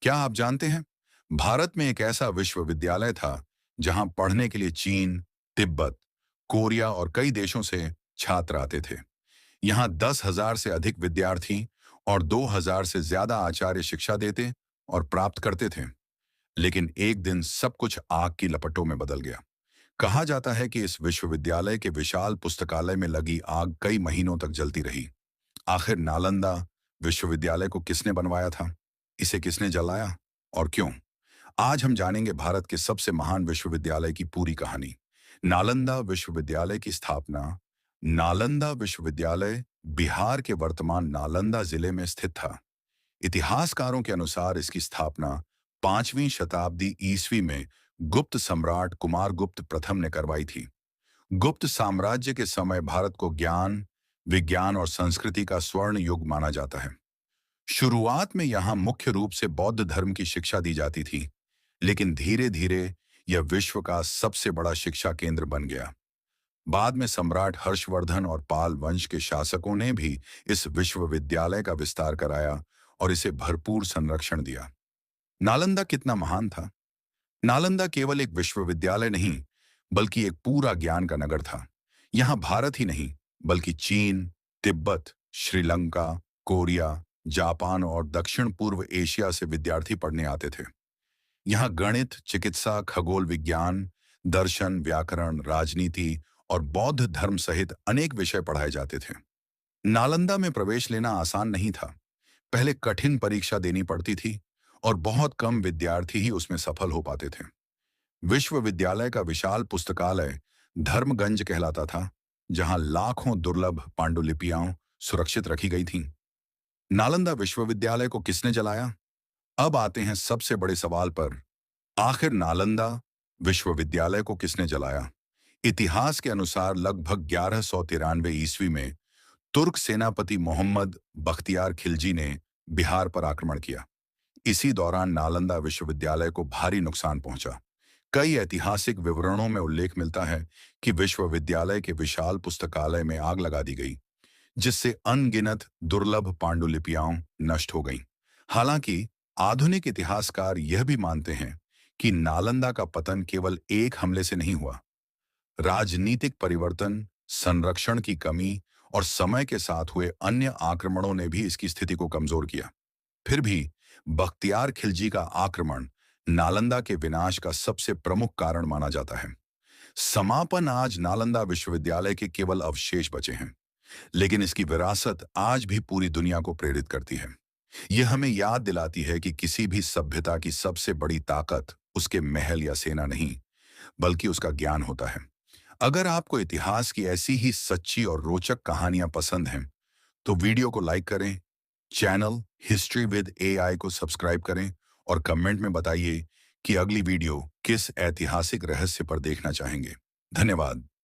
क्या आप जानते हैं, भारत में एक ऐसा विश्वविद्यालय था जहां पढ़ने के लिए चीन, तिब्बत, कोरिया और कई देशों से छात्र आते थे। यहाँ 10,000 से अधिक विद्यार्थी और 2,000 से ज्यादा आचार्य शिक्षा देते और प्राप्त करते थे। लेकिन एक दिन सब कुछ आग की लपटों में बदल गया। कहा जाता है कि इस विश्वविद्यालय के विशाल पुस्तकालय में लगी आग कई महीनों तक जलती रही। आखिर नालंदा विश्वविद्यालय को किसने बनवाया था? इसे किसने जलाया और क्यों? आज हम जानेंगे भारत के सबसे महान विश्वविद्यालय की पूरी कहानी। नालंदा विश्वविद्यालय की स्थापना। नालंदा विश्वविद्यालय बिहार के वर्तमान नालंदा जिले में स्थित था। इतिहासकारों के अनुसार इसकी स्थापना 5वीं शताब्दी ईस्वी में गुप्त सम्राट कुमारगुप्त प्रथम ने करवाई थी। गुप्त साम्राज्य के समय भारत को ज्ञान, विज्ञान और संस्कृति का स्वर्ण युग माना जाता है। शुरुआत में यहाँ मुख्य रूप से बौद्ध धर्म की शिक्षा दी जाती थी, लेकिन धीरे धीरे यह विश्व का सबसे बड़ा शिक्षा केंद्र बन गया। बाद में सम्राट हर्षवर्धन और पाल वंश के शासकों ने भी इस विश्वविद्यालय का विस्तार कराया और इसे भरपूर संरक्षण दिया। नालंदा कितना महान था? नालंदा केवल एक विश्वविद्यालय नहीं, बल्कि एक पूरा ज्ञान का नगर था। यहाँ भारत ही नहीं, बल्कि चीन, तिब्बत, श्रीलंका, कोरिया, जापान और दक्षिण पूर्व एशिया से विद्यार्थी पढ़ने आते थे। यहाँ गणित, चिकित्सा, खगोल विज्ञान, दर्शन, व्याकरण, राजनीति और बौद्ध धर्म सहित अनेक विषय पढ़ाए जाते थे। नालंदा में प्रवेश लेना आसान नहीं था। पहले कठिन परीक्षा देनी पड़ती थी और बहुत कम विद्यार्थी ही उसमें सफल हो पाते थे। विश्वविद्यालय का विशाल पुस्तकालय धर्मगंज कहलाता था, जहां लाखों दुर्लभ पांडुलिपियां सुरक्षित रखी गई थीं। नालंदा विश्वविद्यालय को किसने जलाया? अब आते हैं सबसे बड़े सवाल पर। आखिर नालंदा विश्वविद्यालय को किसने जलाया? इतिहास के अनुसार लगभग 1193 ईस्वी में तुर्क सेनापति मोहम्मद बख्तियार खिलजी ने बिहार पर आक्रमण किया। इसी दौरान नालंदा विश्वविद्यालय को भारी नुकसान पहुंचा। कई ऐतिहासिक विवरणों में उल्लेख मिलता है कि विश्वविद्यालय के विशाल पुस्तकालय में आग लगा दी गई, जिससे अनगिनत दुर्लभ पांडुलिपियां नष्ट हो गईं। हालांकि आधुनिक इतिहासकार यह भी मानते हैं कि नालंदा का पतन केवल एक हमले से नहीं हुआ। राजनीतिक परिवर्तन, संरक्षण की कमी और समय के साथ हुए अन्य आक्रमणों ने भी इसकी स्थिति को कमजोर किया। फिर भी बख्तियार खिलजी का आक्रमण नालंदा के विनाश का सबसे प्रमुख कारण माना जाता है। समापन आज नालंदा विश्वविद्यालय के केवल अवशेष बचे हैं, लेकिन इसकी विरासत आज भी पूरी दुनिया को प्रेरित करती है। यह हमें याद दिलाती है कि किसी भी सभ्यता की सबसे बड़ी ताकत उसके महल या सेना नहीं, बल्कि उसका ज्ञान होता है। अगर आपको इतिहास की ऐसी ही सच्ची और रोचक कहानियां पसंद हैं, तो वीडियो को लाइक करें, चैनल हिस्ट्री विद एआई को सब्सक्राइब करें और कमेंट में बताइए कि अगली वीडियो किस ऐतिहासिक रहस्य पर देखना चाहेंगे। धन्यवाद।